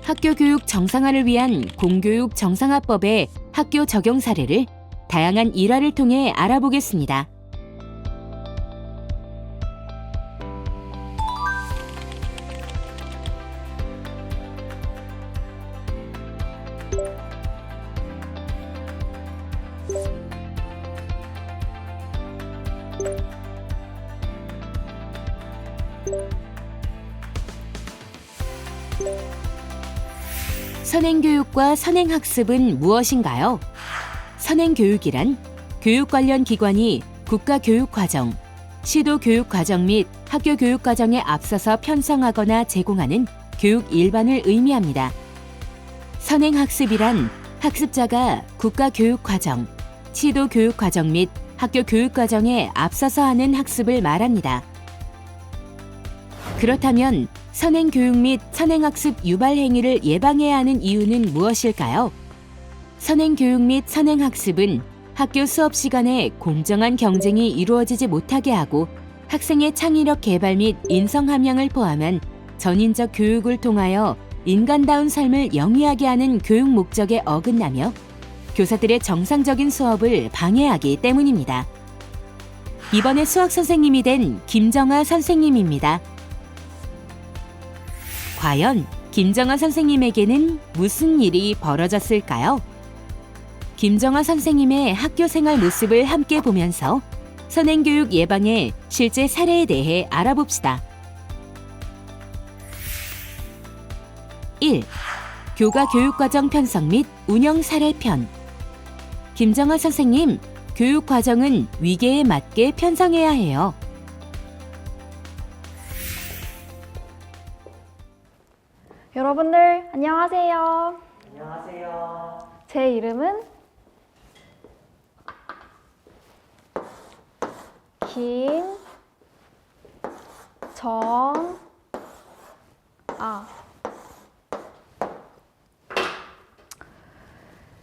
학교 교육 정상화를 위한 공교육 정상화법의 학교 적용 사례를 다양한 일화를 통해 알아보겠습니다. 선행교육과 선행학습은 무엇인가요? 선행교육이란 교육 관련 기관이 국가교육과정, 시도교육과정 및 학교교육과정에 앞서서 편성하거나 제공하는 교육 일반을 의미합니다. 선행학습이란 학습자가 국가교육과정, 시도교육과정 및 학교교육과정에 앞서서 하는 학습을 말합니다. 그렇다면 선행교육 및 선행학습 유발 행위를 예방해야 하는 이유는 무엇일까요? 선행교육 및 선행학습은 학교 수업 시간에 공정한 경쟁이 이루어지지 못하게 하고 학생의 창의력 개발 및 인성 함양을 포함한 전인적 교육을 통하여 인간다운 삶을 영위하게 하는 교육 목적에 어긋나며 교사들의 정상적인 수업을 방해하기 때문입니다. 이번에 수학 선생님이 된 김정아 선생님입니다. 과연 김정아 선생님에게는 무슨 일이 벌어졌을까요? 김정아 선생님의 학교 생활 모습을 함께 보면서 선행교육 예방의 실제 사례에 대해 알아봅시다. 1. 교과 교육과정 편성 및 운영 사례편. 김정아 선생님, 교육과정은 위계에 맞게 편성해야 해요. 여러분들 안녕하세요. 안녕하세요. 제 이름은 김정아.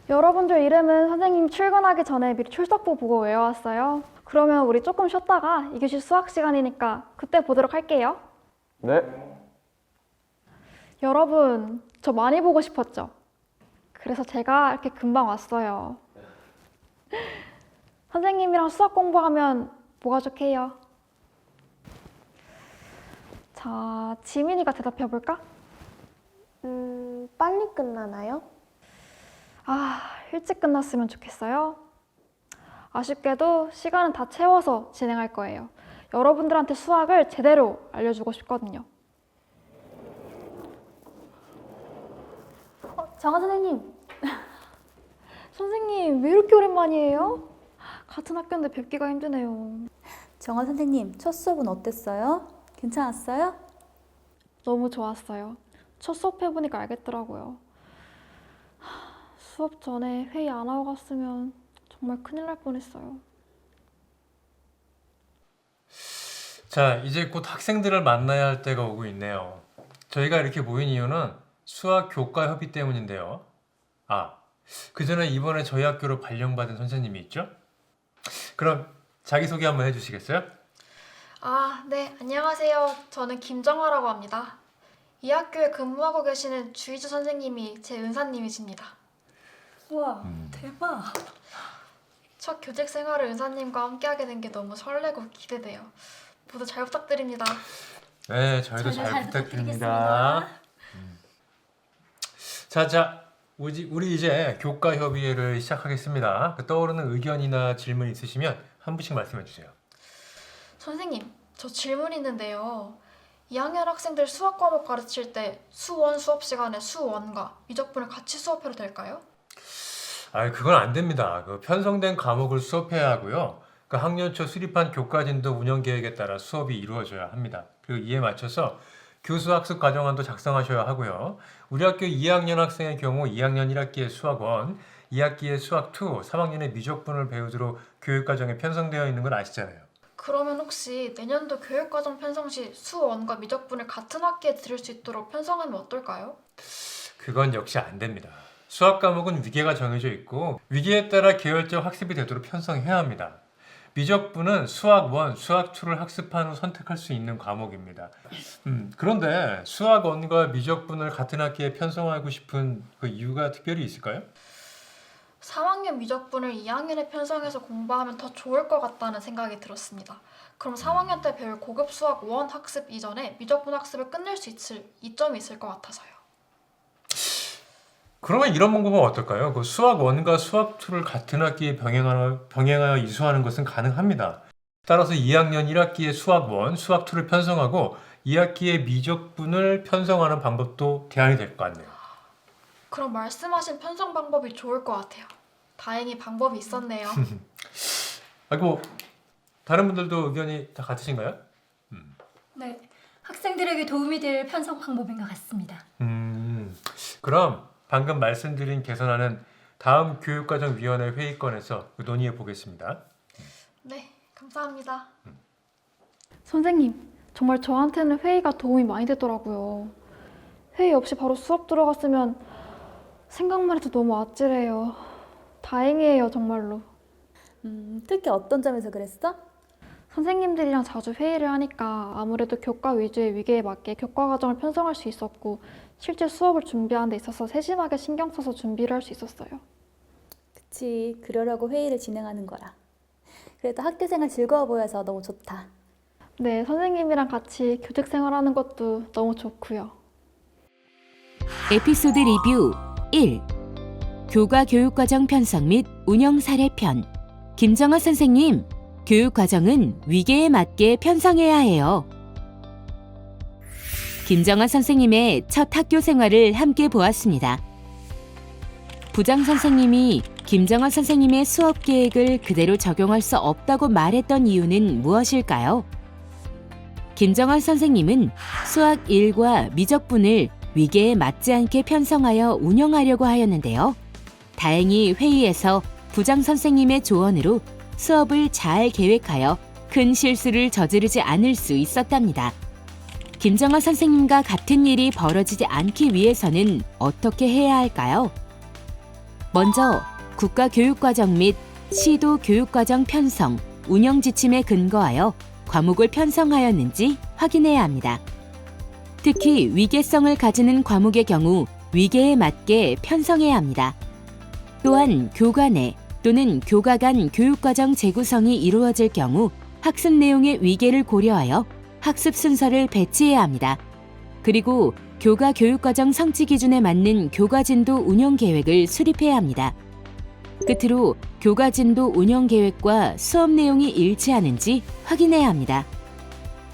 여러분들 이름은 선생님 출근하기 전에 미리 출석부 보고 외워왔어요. 그러면 우리 조금 쉬었다가 2교시 수학 시간이니까 그때 보도록 할게요. 네. 여러분, 저 많이 보고 싶었죠? 그래서 제가 이렇게 금방 왔어요. 선생님이랑 수학 공부하면 뭐가 좋게요? 자, 지민이가 대답해 볼까? 빨리 끝나나요? 아, 일찍 끝났으면 좋겠어요. 아쉽게도 시간은 다 채워서 진행할 거예요. 여러분들한테 수학을 제대로 알려주고 싶거든요. 정아 선생님. 선생님, 왜 이렇게 오랜만이에요? 같은 학교인데 뵙기가 힘드네요. 정아 선생님, 첫 수업은 어땠어요? 괜찮았어요? 너무 좋았어요. 첫 수업 해보니까 알겠더라고요. 수업 전에 회의 안 하고 갔으면 정말 큰일 날 뻔했어요. 자, 이제 곧 학생들을 만나야 할 때가 오고 있네요. 저희가 이렇게 모인 이유는 수학 교과 협의 때문인데요. 그 전에 이번에 저희 학교로 발령받은 선생님이 있죠? 그럼 자기소개 한번 해주시겠어요? 네, 안녕하세요. 저는 김정아라고 합니다. 이 학교에 근무하고 계시는 주희주 선생님이 제 은사님이십니다. 우와, 대박. 첫 교직 생활을 은사님과 함께하게 된 게 너무 설레고 기대돼요. 모두 잘 부탁드립니다. 네, 저희도 저희도 잘 잘 부탁드립니다. 자, 우리 이제 교과 협의회를 시작하겠습니다. 떠오르는 의견이나 질문 있으시면 한 분씩 말씀해 주세요. 선생님, 저 질문 있는데요. 2학년 학생들 수학 과목 가르칠 때 수원 수업 시간에 수원과 미적분을 같이 수업해도 될까요? 그건 안 됩니다. 그 편성된 과목을 수업해야 하고요. 그 학년 초 수립한 교과진도 운영 계획에 따라 수업이 이루어져야 합니다. 그리고 이에 맞춰서 교수 학습 과정안도 작성하셔야 하고요. 우리 학교 2학년 학생의 경우 2학년 1학기에 수학 1, 2학기에 수학 2, 3학년에 미적분을 배우도록 교육과정에 편성되어 있는 걸 아시잖아요. 그러면 혹시 내년도 교육과정 편성 시 수원과 미적분을 같은 학기에 들을 수 있도록 편성하면 어떨까요? 그건 역시 안 됩니다. 수학 과목은 위계가 정해져 있고 위계에 따라 계열적 학습이 되도록 편성해야 합니다. 미적분은 수학 1, 수학 2를 학습한 후 선택할 수 있는 과목입니다. 그런데 수학 1과 미적분을 같은 학기에 편성하고 싶은 그 이유가 특별히 있을까요? 3학년 미적분을 2학년에 편성해서 공부하면 더 좋을 것 같다는 생각이 들었습니다. 그럼 3학년 때 배울 고급 수학 1 학습 이전에 미적분 학습을 끝낼 수 있을 이점이 있을 것 같아서요. 그러면 이런 방법은 어떨까요? 그 수학 1과 수학 2를 같은 학기에 병행하여 이수하는 것은 가능합니다. 따라서 2학년 1학기에 수학 1, 수학 2를 편성하고 2학기에 미적분을 편성하는 방법도 대안이 될 것 같네요. 그럼 말씀하신 편성 방법이 좋을 것 같아요. 다행히 방법이 있었네요. 아이고, 다른 분들도 의견이 다 같으신가요? 네, 학생들에게 도움이 될 편성 방법인 것 같습니다. 그럼 방금 말씀드린 개선안은 다음 교육과정위원회 회의권에서 논의해 보겠습니다. 네, 감사합니다. 선생님, 정말 저한테는 회의가 도움이 많이 되더라고요. 회의 없이 바로 수업 들어갔으면 생각만 해도 너무 아찔해요. 다행이에요, 정말로. 특히 어떤 점에서 그랬어? 선생님들이랑 자주 회의를 하니까 아무래도 교과 위주의 위계에 맞게 교과 과정을 편성할 수 있었고 실제 수업을 준비하는 데 있어서 세심하게 신경 써서 준비를 할 수 있었어요. 그치, 그러려고 회의를 진행하는 거라. 그래도 학교 생활 즐거워 보여서 너무 좋다. 네, 선생님이랑 같이 교직 생활하는 것도 너무 좋고요. 에피소드 리뷰 1. 교과 교육과정 편성 및 운영 사례 편. 김정아 선생님, 교육과정은 위계에 맞게 편성해야 해요. 김정아 선생님의 첫 학교 생활을 함께 보았습니다. 부장 선생님이 김정아 선생님의 수업 계획을 그대로 적용할 수 없다고 말했던 이유는 무엇일까요? 김정아 선생님은 수학 1과 미적분을 위계에 맞지 않게 편성하여 운영하려고 하였는데요. 다행히 회의에서 부장 선생님의 조언으로 수업을 잘 계획하여 큰 실수를 저지르지 않을 수 있었답니다. 김정아 선생님과 같은 일이 벌어지지 않기 위해서는 어떻게 해야 할까요? 먼저 국가교육과정 및 시도 교육과정 편성, 운영 지침에 근거하여 과목을 편성하였는지 확인해야 합니다. 특히 위계성을 가지는 과목의 경우 위계에 맞게 편성해야 합니다. 또한 교과 내 또는 교과 간 교육과정 재구성이 이루어질 경우 학습 내용의 위계를 고려하여 학습 순서를 배치해야 합니다. 그리고 교과 교육과정 성취 기준에 맞는 교과진도 운영 계획을 수립해야 합니다. 끝으로 교과진도 운영 계획과 수업 내용이 일치하는지 확인해야 합니다.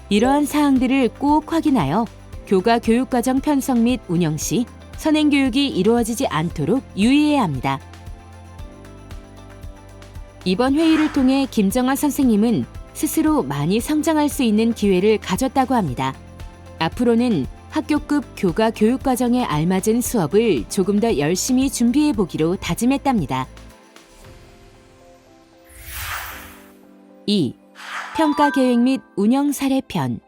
이러한 사항들을 꼭 확인하여 교과 교육과정 편성 및 운영 시 선행 교육이 이루어지지 않도록 유의해야 합니다. 이번 회의를 통해 김정아 선생님은 스스로 많이 성장할 수 있는 기회를 가졌다고 합니다. 앞으로는 학교급 교과 교육과정에 알맞은 수업을 조금 더 열심히 준비해 보기로 다짐했답니다. 2. 평가 계획 및 운영 사례 편.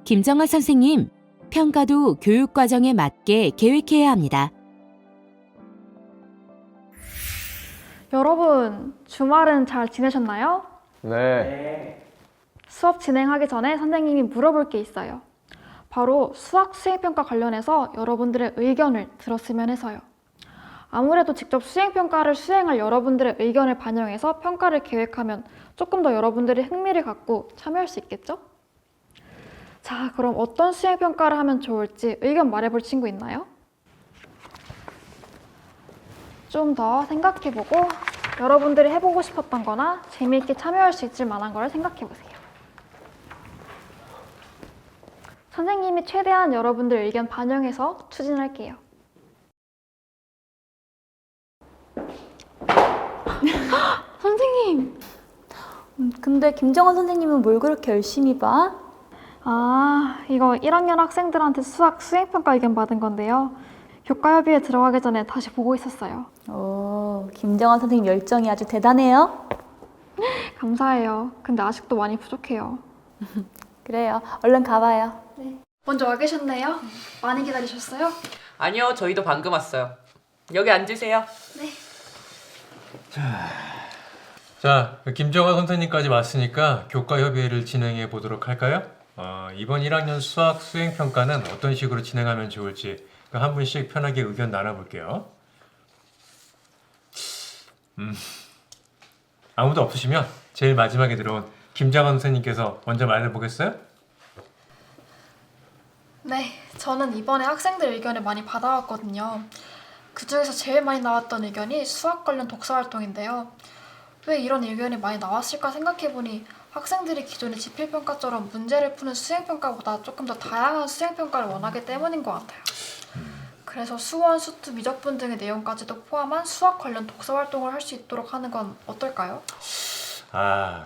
김정아 선생님, 평가도 교육과정에 맞게 계획해야 합니다. 여러분, 주말은 잘 지내셨나요? 네. 수업 진행하기 전에 선생님이 물어볼 게 있어요. 바로 수학 수행평가 관련해서 여러분들의 의견을 들었으면 해서요. 아무래도 직접 수행평가를 수행할 여러분들의 의견을 반영해서 평가를 계획하면 조금 더 여러분들이 흥미를 갖고 참여할 수 있겠죠? 자, 그럼 어떤 수행평가를 하면 좋을지 의견 말해볼 친구 있나요? 좀 더 생각해보고 여러분들이 해보고 싶었던 거나 재미있게 참여할 수 있을 만한 걸 생각해보세요. 선생님이 최대한 여러분들 의견 반영해서 추진할게요. 선생님! 근데 김정원 선생님은 뭘 그렇게 열심히 봐? 아, 이거 1학년 학생들한테 수학 수행평가 의견 받은 건데요. 교과협의회 들어가기 전에 다시 보고 있었어요. 오, 김정원 선생님 열정이 아주 대단해요. 감사해요. 근데 아직도 많이 부족해요. 그래요. 얼른 가봐요. 먼저 와 계셨네요. 많이 기다리셨어요? 아니요, 저희도 방금 왔어요. 여기 앉으세요. 네. 자, 김정환 선생님까지 왔으니까 교과 협의회를 진행해 보도록 할까요? 이번 1학년 수학 수행평가는 어떤 식으로 진행하면 좋을지 한 분씩 편하게 의견 나눠볼게요. 아무도 없으시면 제일 마지막에 들어온 김정환 선생님께서 먼저 말해보겠어요? 네, 저는 이번에 학생들 의견을 많이 받아왔거든요. 그 중에서 제일 많이 나왔던 의견이 수학 관련 독서 활동인데요. 왜 이런 의견이 많이 나왔을까 생각해보니 학생들이 기존의 지필평가처럼 문제를 푸는 수행평가보다 조금 더 다양한 수행평가를 원하기 때문인 것 같아요. 그래서 수원, 수투, 미적분 등의 내용까지도 포함한 수학 관련 독서 활동을 할 수 있도록 하는 건 어떨까요?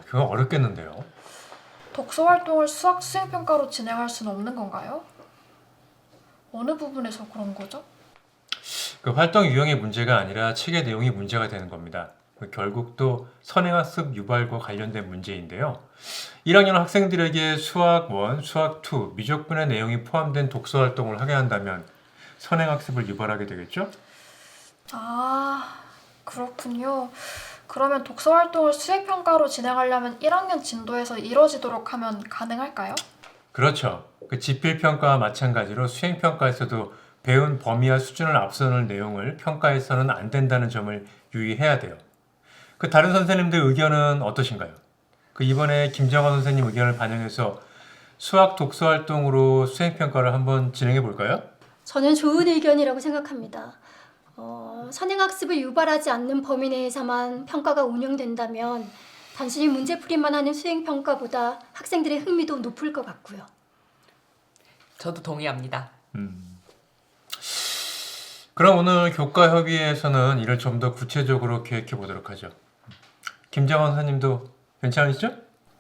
그건 어렵겠는데요. 독서 활동을 수학 수행평가로 진행할 수는 없는 건가요? 어느 부분에서 그런 거죠? 그 활동 유형의 문제가 아니라 책의 내용이 문제가 되는 겁니다. 결국 또 선행학습 유발과 관련된 문제인데요. 1학년 학생들에게 수학 1, 수학 2, 미적분의 내용이 포함된 독서 활동을 하게 한다면 선행학습을 유발하게 되겠죠? 그렇군요. 그러면 독서 활동을 수행평가로 진행하려면 1학년 진도에서 이루어지도록 하면 가능할까요? 그렇죠. 그 지필평가와 마찬가지로 수행평가에서도 배운 범위와 수준을 앞서는 내용을 평가해서는 안 된다는 점을 유의해야 돼요. 그 다른 선생님들 의견은 어떠신가요? 그 이번에 김정환 선생님 의견을 반영해서 수학 독서 활동으로 수행평가를 한번 진행해 볼까요? 저는 좋은 의견이라고 생각합니다. 선행학습을 유발하지 않는 범위 내에서만 평가가 운영된다면 단순히 문제풀이만 하는 수행평가보다 학생들의 흥미도 높을 것 같고요. 저도 동의합니다. 그럼 오늘 교과협의회에서는 이를 좀 더 구체적으로 계획해 보도록 하죠. 김정환 선생님도 괜찮으시죠?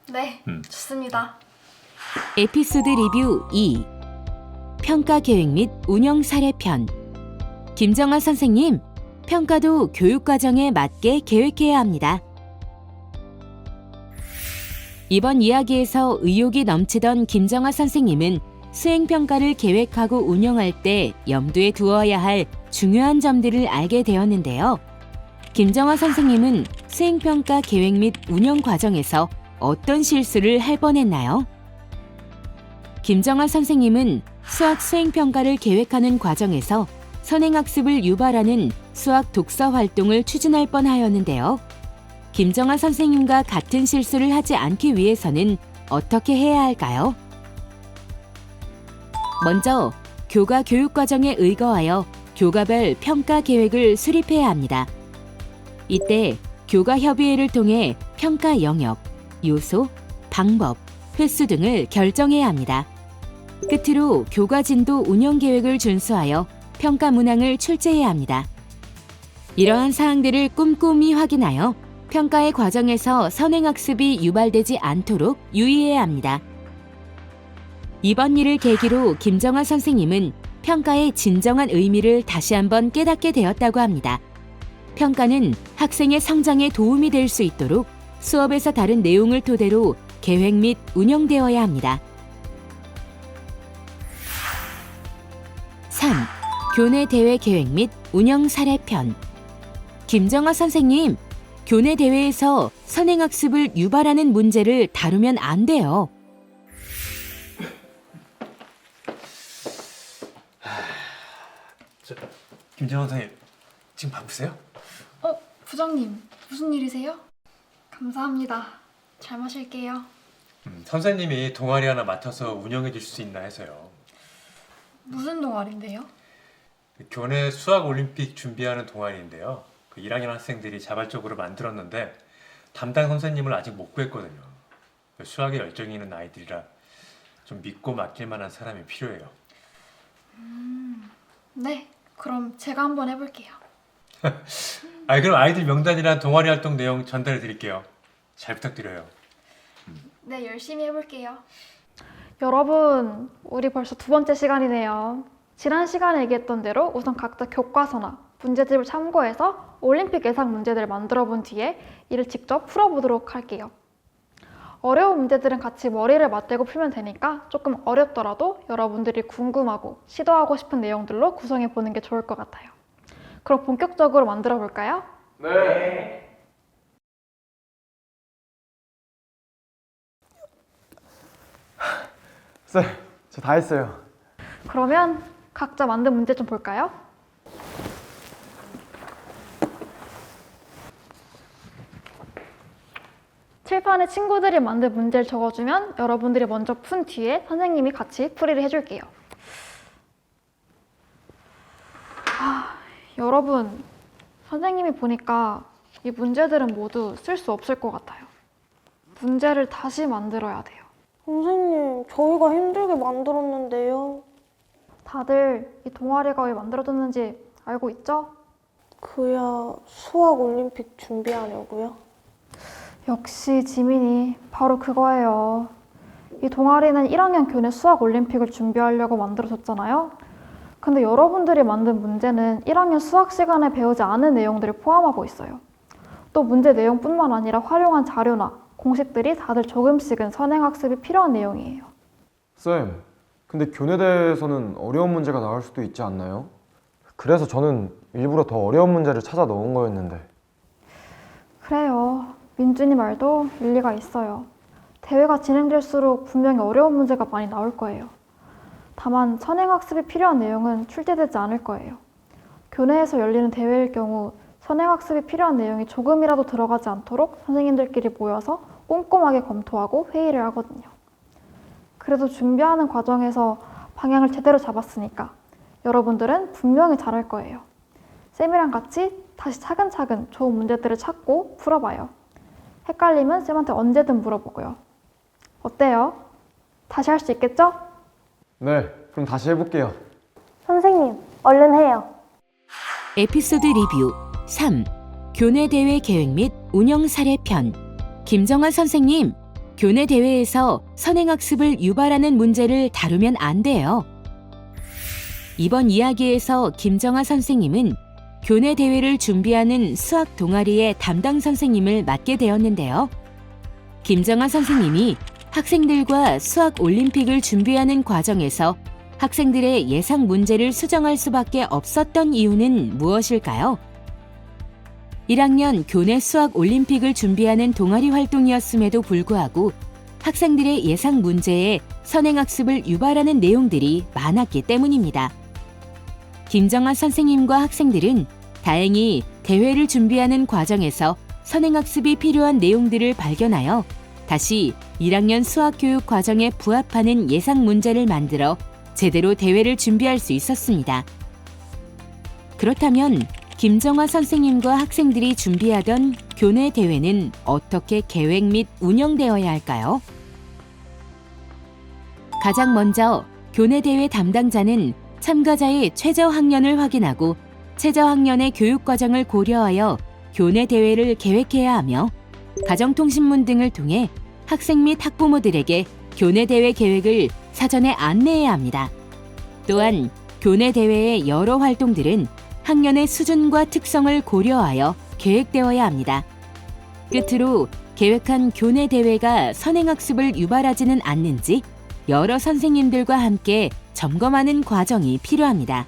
네, 좋습니다. 에피소드 리뷰 2 평가 계획 및 운영 사례 편 김정환 선생님, 평가도 교육 과정에 맞게 계획해야 합니다. 이번 이야기에서 의욕이 넘치던 김정환 선생님은 수행평가를 계획하고 운영할 때 염두에 두어야 할 중요한 점들을 알게 되었는데요. 김정환 선생님은 수행평가 계획 및 운영 과정에서 어떤 실수를 할 뻔했나요? 김정환 선생님은 수학 수행평가를 계획하는 과정에서 선행학습을 유발하는 수학 독서 활동을 추진할 뻔하였는데요. 김정환 선생님과 같은 실수를 하지 않기 위해서는 어떻게 해야 할까요? 먼저 교과 교육 과정에 의거하여 교과별 평가 계획을 수립해야 합니다. 이때 교과 협의회를 통해 평가 영역, 요소, 방법, 횟수 등을 결정해야 합니다. 끝으로 교과 진도 운영 계획을 준수하여 평가 문항을 출제해야 합니다. 이러한 사항들을 꼼꼼히 확인하여 평가의 과정에서 선행학습이 유발되지 않도록 유의해야 합니다. 이번 일을 계기로 김정환 선생님은 평가의 진정한 의미를 다시 한번 깨닫게 되었다고 합니다. 평가는 학생의 성장에 도움이 될 수 있도록 수업에서 다른 내용을 토대로 계획 및 운영되어야 합니다. 3. 교내 대회 계획 및 운영 사례 편 김정환 선생님, 교내 대회에서 선행학습을 유발하는 문제를 다루면 안 돼요. 김정환 선생님, 지금 바쁘세요? 부장님, 무슨 일이세요? 감사합니다. 잘 마실게요. 선생님이 동아리 하나 맡아서 운영해 줄 수 있나 해서요. 무슨 동아리인데요? 교내 수학 올림픽 준비하는 동아리인데요. 그 1학년 학생들이 자발적으로 만들었는데 담당 선생님을 아직 못 구했거든요. 수학에 열정이 있는 아이들이라 좀 믿고 맡길 만한 사람이 필요해요. 네, 그럼 제가 한번 해볼게요. 그럼 아이들 명단이랑 동아리 활동 내용 전달해 드릴게요. 잘 부탁드려요. 네, 열심히 해볼게요. 여러분, 우리 벌써 두 번째 시간이네요. 지난 시간에 얘기했던 대로 우선 각자 교과서나 문제집을 참고해서 올림픽 예상 문제들을 만들어 본 뒤에 이를 직접 풀어보도록 할게요. 어려운 문제들은 같이 머리를 맞대고 풀면 되니까 조금 어렵더라도 여러분들이 궁금하고 시도하고 싶은 내용들로 구성해 보는 게 좋을 것 같아요. 그럼 본격적으로 만들어 볼까요? 네. 쌤, 저 다 했어요. 그러면 각자 만든 문제 좀 볼까요? 칠판에 친구들이 만든 문제를 적어주면 여러분들이 먼저 푼 뒤에 선생님이 같이 풀이를 해줄게요. 여러분, 선생님이 보니까 이 문제들은 모두 쓸 수 없을 것 같아요. 문제를 다시 만들어야 돼요. 선생님, 저희가 힘들게 만들었는데요. 다들 이 동아리가 왜 만들어졌는지 알고 있죠? 그야 수학 올림픽 준비하려고요. 역시 지민이 바로 그거예요. 이 동아리는 1학년 교내 수학 올림픽을 준비하려고 만들어졌잖아요. 근데 여러분들이 만든 문제는 1학년 수학 시간에 배우지 않은 내용들을 포함하고 있어요. 또 문제 내용뿐만 아니라 활용한 자료나 공식들이 다들 조금씩은 선행학습이 필요한 내용이에요. 쌤, 근데 교내대에서는 어려운 문제가 나올 수도 있지 않나요? 그래서 저는 일부러 더 어려운 문제를 찾아 넣은 거였는데. 그래요. 민준이 말도 일리가 있어요. 대회가 진행될수록 분명히 어려운 문제가 많이 나올 거예요. 다만 선행학습이 필요한 내용은 출제되지 않을 거예요. 교내에서 열리는 대회일 경우 선행학습이 필요한 내용이 조금이라도 들어가지 않도록 선생님들끼리 모여서 꼼꼼하게 검토하고 회의를 하거든요. 그래도 준비하는 과정에서 방향을 제대로 잡았으니까 여러분들은 분명히 잘할 거예요. 쌤이랑 같이 다시 차근차근 좋은 문제들을 찾고 풀어봐요. 헷갈리면 쌤한테 언제든 물어보고요. 어때요? 다시 할 수 있겠죠? 네, 그럼 다시 해볼게요. 선생님, 얼른 해요. 에피소드 리뷰 3. 교내 대회 계획 및 운영 사례 편. 김정아 선생님, 교내 대회에서 선행학습을 유발하는 문제를 다루면 안 돼요. 이번 이야기에서 김정아 선생님은 교내 대회를 준비하는 수학 동아리의 담당 선생님을 맡게 되었는데요. 김정아 선생님이 학생들과 수학 올림픽을 준비하는 과정에서 학생들의 예상 문제를 수정할 수밖에 없었던 이유는 무엇일까요? 1학년 교내 수학 올림픽을 준비하는 동아리 활동이었음에도 불구하고 학생들의 예상 문제에 선행학습을 유발하는 내용들이 많았기 때문입니다. 김정아 선생님과 학생들은 다행히 대회를 준비하는 과정에서 선행학습이 필요한 내용들을 발견하여 다시 1학년 수학교육 과정에 부합하는 예상 문제를 만들어 제대로 대회를 준비할 수 있었습니다. 그렇다면 김정아 선생님과 학생들이 준비하던 교내 대회는 어떻게 계획 및 운영되어야 할까요? 가장 먼저 교내 대회 담당자는 참가자의 최저 학년을 확인하고 최저 학년의 교육 과정을 고려하여 교내 대회를 계획해야 하며 가정통신문 등을 통해 학생 및 학부모들에게 교내 대회 계획을 사전에 안내해야 합니다. 또한 교내 대회의 여러 활동들은 학년의 수준과 특성을 고려하여 계획되어야 합니다. 끝으로 계획한 교내 대회가 선행학습을 유발하지는 않는지 여러 선생님들과 함께 점검하는 과정이 필요합니다.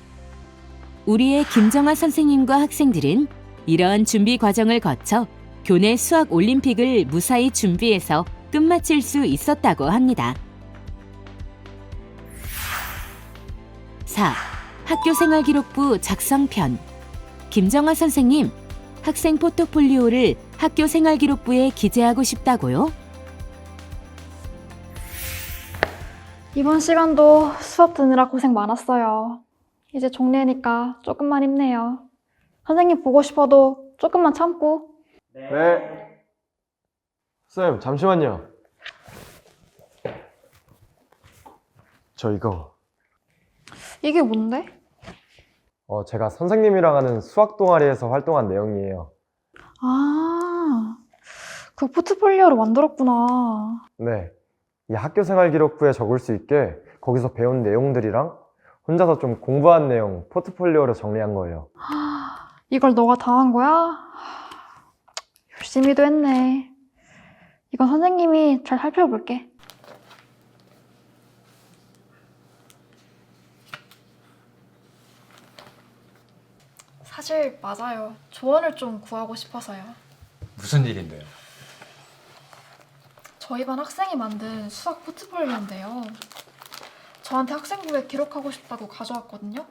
우리의 김정아 선생님과 학생들은 이러한 준비 과정을 거쳐 교내 수학 올림픽을 무사히 준비해서 끝마칠 수 있었다고 합니다. 4. 학교생활기록부 작성편. 김정아 선생님, 학생 포트폴리오를 학교생활기록부에 기재하고 싶다고요? 이번 시간도 수업 듣느라 고생 많았어요. 이제 종례니까 조금만 힘내요. 선생님 보고 싶어도 조금만 참고. 네. 쌤, 잠시만요. 저 이거. 이게 뭔데? 제가 선생님이랑 하는 수학 동아리에서 활동한 내용이에요. 아, 그 포트폴리오로 만들었구나. 네. 이 학교생활 기록부에 적을 수 있게 거기서 배운 내용들이랑 혼자서 좀 공부한 내용 포트폴리오로 정리한 거예요. 이걸 너가 다 한 거야? 열심히도 했네. 이건 선생님이 잘 살펴볼게. 사실 맞아요. 조언을 좀 구하고 싶어서요. 무슨 일인데요? 저희 반 학생이 만든 수학 포트폴리오인데요. 저한테 학생부에 기록하고 싶다고 가져왔거든요.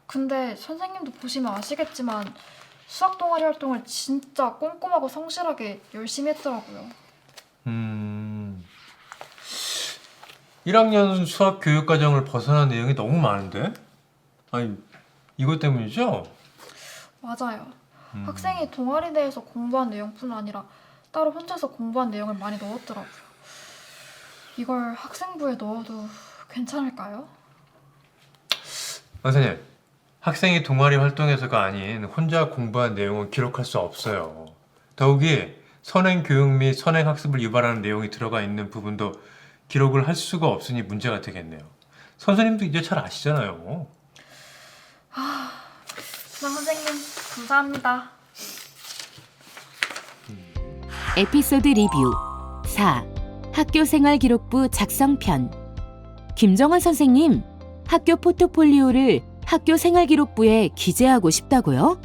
근데 선생님도 보시면 아시겠지만 수학 동아리 활동을 진짜 꼼꼼하고 성실하게 열심히 했더라고요. 1학년 수학 교육 과정을 벗어난 내용이 너무 많은데? 아니, 이것 때문이죠? 맞아요. 학생이 동아리 내에서 공부한 내용뿐 아니라 따로 혼자서 공부한 내용을 많이 넣었더라고요. 이걸 학생부에 넣어도 괜찮을까요? 선생님, 학생이 동아리 활동에서가 아닌 혼자 공부한 내용은 기록할 수 없어요. 더욱이 선행교육 및 선행학습을 유발하는 내용이 들어가 있는 부분도 기록을 할 수가 없으니 문제가 되겠네요. 선생님도 이제 잘 아시잖아요. 수상 선생님, 감사합니다. 에피소드 리뷰 4. 학교생활기록부 작성편. 김정아 선생님, 학교 포트폴리오를 학교생활기록부에 기재하고 싶다고요?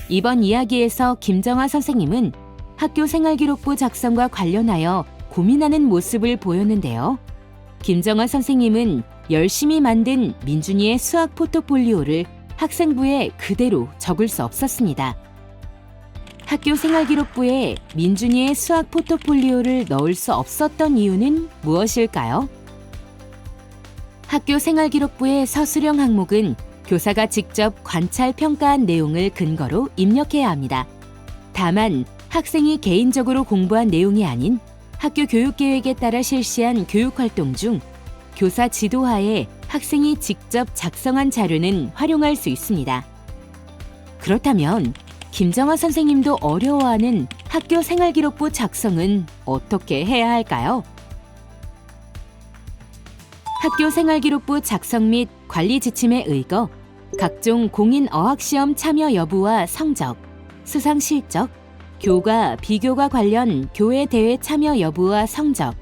이번 이야기에서 김정아 선생님은 학교생활기록부 작성과 관련하여 고민하는 모습을 보였는데요. 김정아 선생님은 열심히 만든 민준이의 수학 포트폴리오를 학생부에 그대로 적을 수 없었습니다. 학교생활기록부에 민준이의 수학 포트폴리오를 넣을 수 없었던 이유는 무엇일까요? 학교생활기록부의 서술형 항목은 교사가 직접 관찰 평가한 내용을 근거로 입력해야 합니다. 다만 학생이 개인적으로 공부한 내용이 아닌 학교 교육계획에 따라 실시한 교육활동 중 교사 지도하에 학생이 직접 작성한 자료는 활용할 수 있습니다. 그렇다면 김정아 선생님도 어려워하는 학교생활기록부 작성은 어떻게 해야 할까요? 학교생활기록부 작성 및 관리 지침에 의거 각종 공인 어학시험 참여 여부와 성적, 수상 실적, 교과, 비교과 관련 교회 대회 참여 여부와 성적,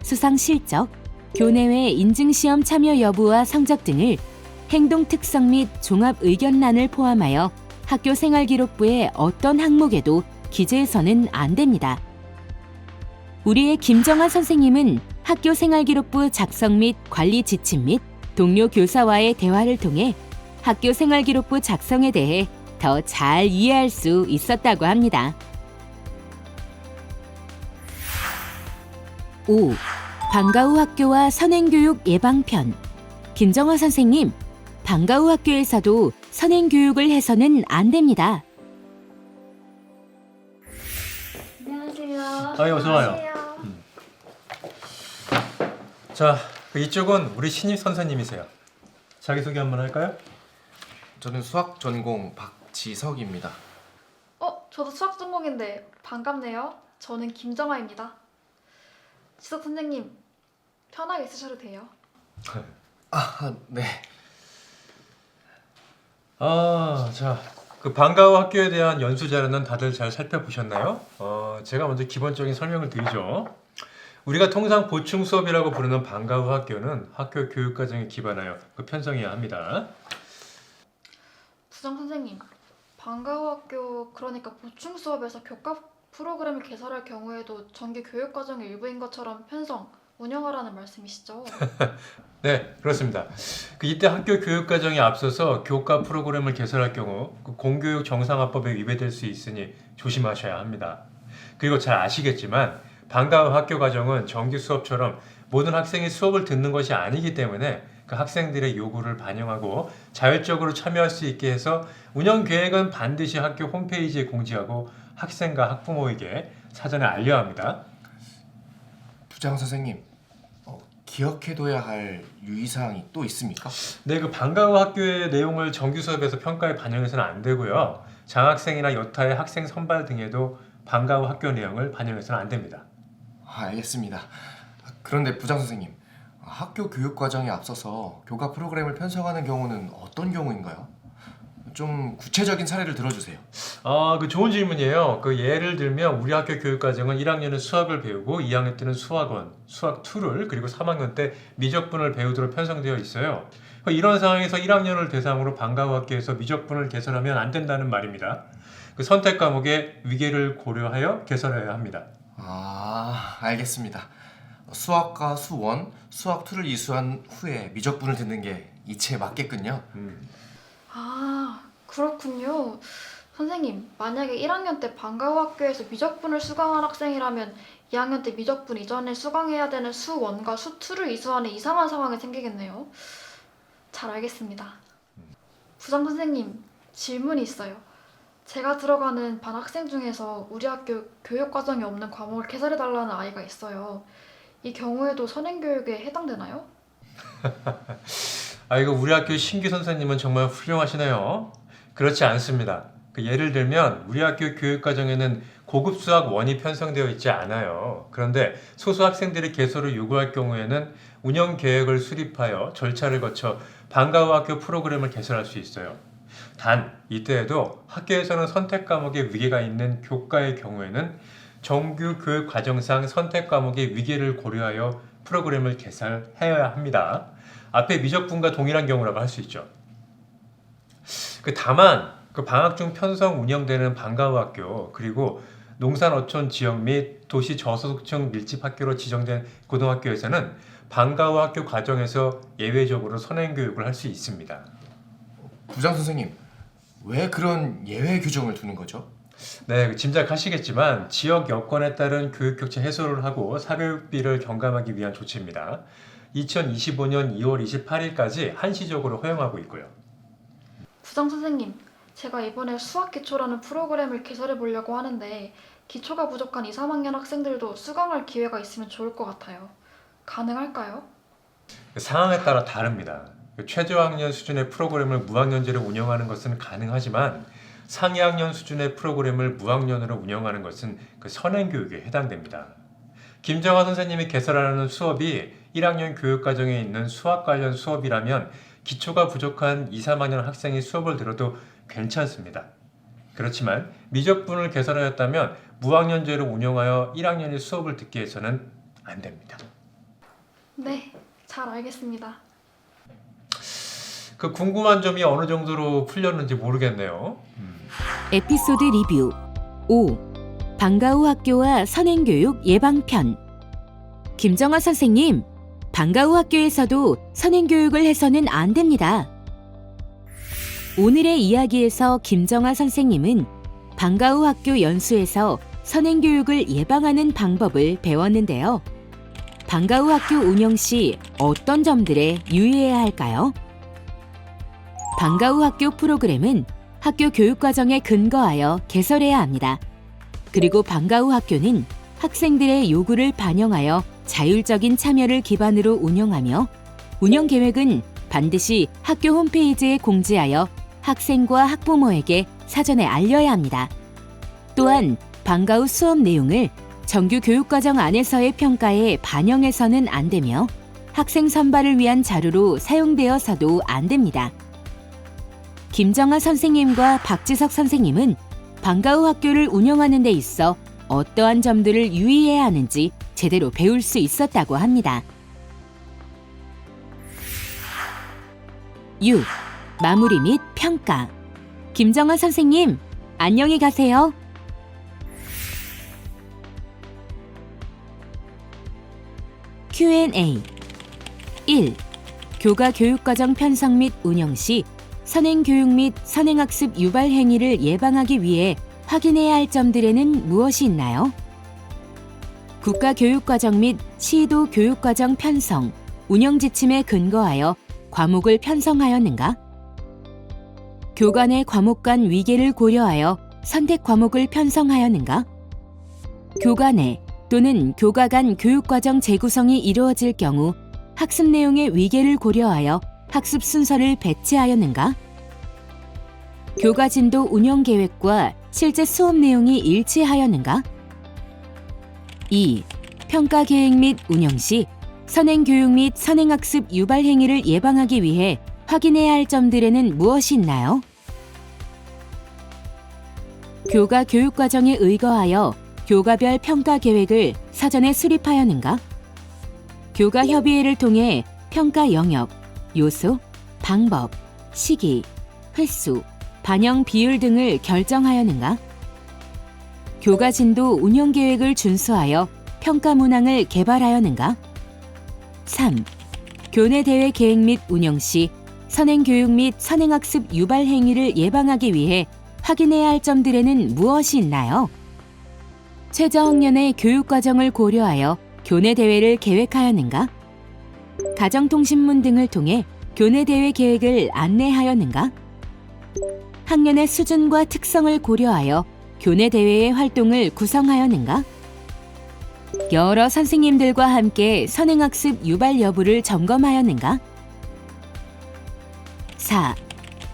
수상 실적, 교내외 인증시험 참여 여부와 성적 등을 행동 특성 및 종합 의견란을 포함하여 학교생활기록부의 어떤 항목에도 기재해서는 안 됩니다. 우리의 김정아 선생님은 학교생활기록부 작성 및 관리 지침 및 동료 교사와의 대화를 통해 학교생활기록부 작성에 대해 더 잘 이해할 수 있었다고 합니다. 5. 방과 후 학교와 선행교육 예방편. 김정아 선생님, 방과 후 학교에서도 선행교육을 해서는 안 됩니다. 안녕하세요. 어서 와요. 자, 이쪽은 우리 신입 선생님이세요. 자기소개 한번 할까요? 저는 수학 전공 박지석입니다. 저도 수학 전공인데 반갑네요. 저는 김정아입니다. 지석 선생님, 편하게 쓰셔도 돼요. 네. 자, 그 방과 후 학교에 대한 연수 자료는 다들 잘 살펴보셨나요? 제가 먼저 기본적인 설명을 드리죠. 우리가 통상 보충 수업이라고 부르는 방과 후 학교는 학교 교육 과정에 기반하여 편성해야 합니다. 부장 선생님, 방과 후 학교, 그러니까 보충 수업에서 교과 프로그램을 개설할 경우에도 정규 교육 과정의 일부인 것처럼 편성, 운영하라는 말씀이시죠? 네, 그렇습니다. 이때 학교 교육 과정에 앞서서 교과 프로그램을 개설할 경우 공교육 정상화법에 위배될 수 있으니 조심하셔야 합니다. 그리고 잘 아시겠지만 방과 후 학교 과정은 정규 수업처럼 모든 학생이 수업을 듣는 것이 아니기 때문에 그 학생들의 요구를 반영하고 자율적으로 참여할 수 있게 해서 운영 계획은 반드시 학교 홈페이지에 공지하고 학생과 학부모에게 사전에 알려야 합니다. 부장 선생님, 기억해둬야 할 유의사항이 또 있습니까? 네, 그 방과 후 학교의 내용을 정규 수업에서 평가에 반영해서는 안 되고요. 장학생이나 여타의 학생 선발 등에도 방과 후 학교 내용을 반영해서는 안 됩니다. 알겠습니다. 그런데 부장 선생님, 학교 교육 과정에 앞서서 교과 프로그램을 편성하는 경우는 어떤 경우인가요? 좀 구체적인 사례를 들어주세요. 그 좋은 질문이에요. 예를 들면 우리 학교 교육 과정은 1학년은 수학을 배우고 2학년 때는 수학원, 수학 2를 그리고 3학년 때 미적분을 배우도록 편성되어 있어요. 이런 상황에서 1학년을 대상으로 방과 후 학교에서 미적분을 개설하면 안 된다는 말입니다. 선택 과목의 위계를 고려하여 개설해야 합니다. 알겠습니다. 수학과 수원, 수학 2를 이수한 후에 미적분을 듣는 게 이치에 맞겠군요. 아, 그렇군요. 선생님, 만약에 1학년 때 방과후 학교에서 미적분을 수강한 학생이라면 2학년 때 미적분 이전에 수강해야 되는 수 1과 수 2를 이수하는 이상한 상황이 생기겠네요. 잘 알겠습니다. 부장 선생님, 질문이 있어요. 제가 들어가는 반 학생 중에서 우리 학교 교육과정이 없는 과목을 개설해달라는 아이가 있어요. 이 경우에도 선행교육에 해당되나요? 이거 우리 학교 신규 선생님은 정말 훌륭하시네요. 그렇지 않습니다. 예를 들면 우리 학교 교육과정에는 고급 수학 1이 편성되어 있지 않아요. 그런데 소수 학생들이 개설을 요구할 경우에는 운영 계획을 수립하여 절차를 거쳐 방과후 학교 프로그램을 개설할 수 있어요. 단 이때에도 학교에서는 선택 과목에 위계가 있는 교과의 경우에는 정규 교육 과정상 선택 과목의 위계를 고려하여 프로그램을 개설해야 합니다. 앞에 미적분과 동일한 경우라고 할 수 있죠. 다만 방학 중 편성 운영되는 방과후 학교 그리고 농산 어촌 지역 및 도시 저소득층 밀집 학교로 지정된 고등학교에서는 방과후 학교 과정에서 예외적으로 선행 교육을 할 수 있습니다. 부장 선생님, 왜 그런 예외 규정을 두는 거죠? 네, 짐작하시겠지만 지역 여건에 따른 교육격차 해소를 하고 사교육비를 경감하기 위한 조치입니다. 2025년 2월 28일까지 한시적으로 허용하고 있고요. 부장 선생님, 제가 이번에 수학기초라는 프로그램을 개설해 보려고 하는데 기초가 부족한 2, 3학년 학생들도 수강할 기회가 있으면 좋을 것 같아요. 가능할까요? 상황에 따라 다릅니다. 최저학년 수준의 프로그램을 무학년제로 운영하는 것은 가능하지만 상위학년 수준의 프로그램을 무학년으로 운영하는 것은 선행교육에 해당됩니다. 김정아 선생님이 개설하는 수업이 1학년 교육과정에 있는 수학 관련 수업이라면 기초가 부족한 2, 3학년 학생이 수업을 들어도 괜찮습니다. 그렇지만 미적분을 개설하였다면 무학년제로 운영하여 1학년이 수업을 듣게 해서는 안 됩니다. 네, 잘 알겠습니다. 궁금한 점이 어느 정도로 풀렸는지 모르겠네요. 에피소드 리뷰 5. 방과후 학교와 선행교육 예방편. 김정아 선생님, 방과후 학교에서도 선행교육을 해서는 안 됩니다. 오늘의 이야기에서 김정아 선생님은 방과후 학교 연수에서 선행교육을 예방하는 방법을 배웠는데요. 방과후 학교 운영 시 어떤 점들에 유의해야 할까요? 방과후 학교 프로그램은 학교 교육과정에 근거하여 개설해야 합니다. 그리고 방과후 학교는 학생들의 요구를 반영하여 자율적인 참여를 기반으로 운영하며 운영 계획은 반드시 학교 홈페이지에 공지하여 학생과 학부모에게 사전에 알려야 합니다. 또한 방과후 수업 내용을 정규 교육과정 안에서의 평가에 반영해서는 안 되며 학생 선발을 위한 자료로 사용되어서도 안 됩니다. 김정아 선생님과 박지석 선생님은 방과후 학교를 운영하는 데 있어 어떠한 점들을 유의해야 하는지 제대로 배울 수 있었다고 합니다. 6. 마무리 및 평가. 김정아 선생님, 안녕히 가세요. Q&A 1. 교과 교육과정 편성 및 운영 시 선행교육 및 선행학습 유발 행위를 예방하기 위해 확인해야 할 점들에는 무엇이 있나요? 국가교육과정 및 시도 교육과정 편성, 운영 지침에 근거하여 과목을 편성하였는가? 교관의 과목 간 위계를 고려하여 선택 과목을 편성하였는가? 교관의 또는 교과 간 교육과정 재구성이 이루어질 경우 학습 내용의 위계를 고려하여 학습 순서를 배치하였는가? 교과 진도 운영 계획과 실제 수업 내용이 일치하였는가? 2. 평가 계획 및 운영 시 선행교육 및 선행학습 유발 행위를 예방하기 위해 확인해야 할 점들에는 무엇이 있나요? 교과 교육과정에 의거하여 교과별 평가 계획을 사전에 수립하였는가? 교과 협의회를 통해 평가 영역, 요소, 방법, 시기, 횟수, 반영 비율 등을 결정하였는가? 교과 진도 운영 계획을 준수하여 평가 문항을 개발하였는가? 3. 교내 대회 계획 및 운영 시 선행 교육 및 선행학습 유발 행위를 예방하기 위해 확인해야 할 점들에는 무엇이 있나요? 최저학년의 교육 과정을 고려하여 교내 대회를 계획하였는가? 가정통신문 등을 통해 교내 대회 계획을 안내하였는가? 학년의 수준과 특성을 고려하여 교내 대회의 활동을 구성하였는가? 여러 선생님들과 함께 선행학습 유발 여부를 점검하였는가? 4.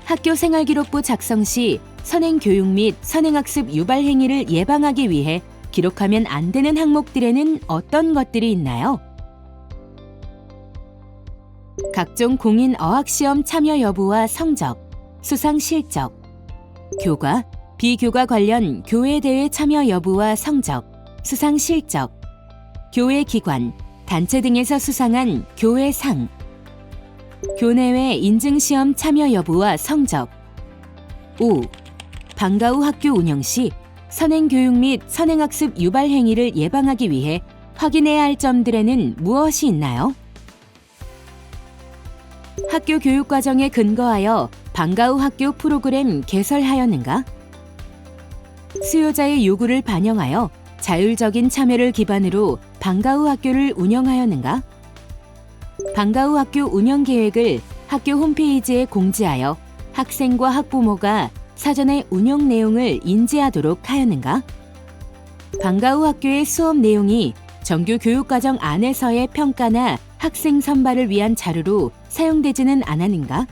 학교 생활기록부 작성 시 선행교육 및 선행학습 유발 행위를 예방하기 위해 기록하면 안 되는 항목들에는 어떤 것들이 있나요? 각종 공인 어학시험 참여 여부와 성적, 수상 실적, 교과, 비교과 관련 교회 대회 참여 여부와 성적, 수상 실적, 교회 기관, 단체 등에서 수상한 교회상, 교내외 인증시험 참여 여부와 성적. 5. 방과 후 학교 운영 시 선행교육 및 선행학습 유발 행위를 예방하기 위해 확인해야 할 점들에는 무엇이 있나요? 학교 교육 과정에 근거하여 방과 후 학교 프로그램 개설하였는가? 수요자의 요구를 반영하여 자율적인 참여를 기반으로 방과 후 학교를 운영하였는가? 방과 후 학교 운영 계획을 학교 홈페이지에 공지하여 학생과 학부모가 사전에 운영 내용을 인지하도록 하였는가? 방과 후 학교의 수업 내용이 정규 교육과정 안에서의 평가나 학생 선발을 위한 자료로 사용되지는 않았는가?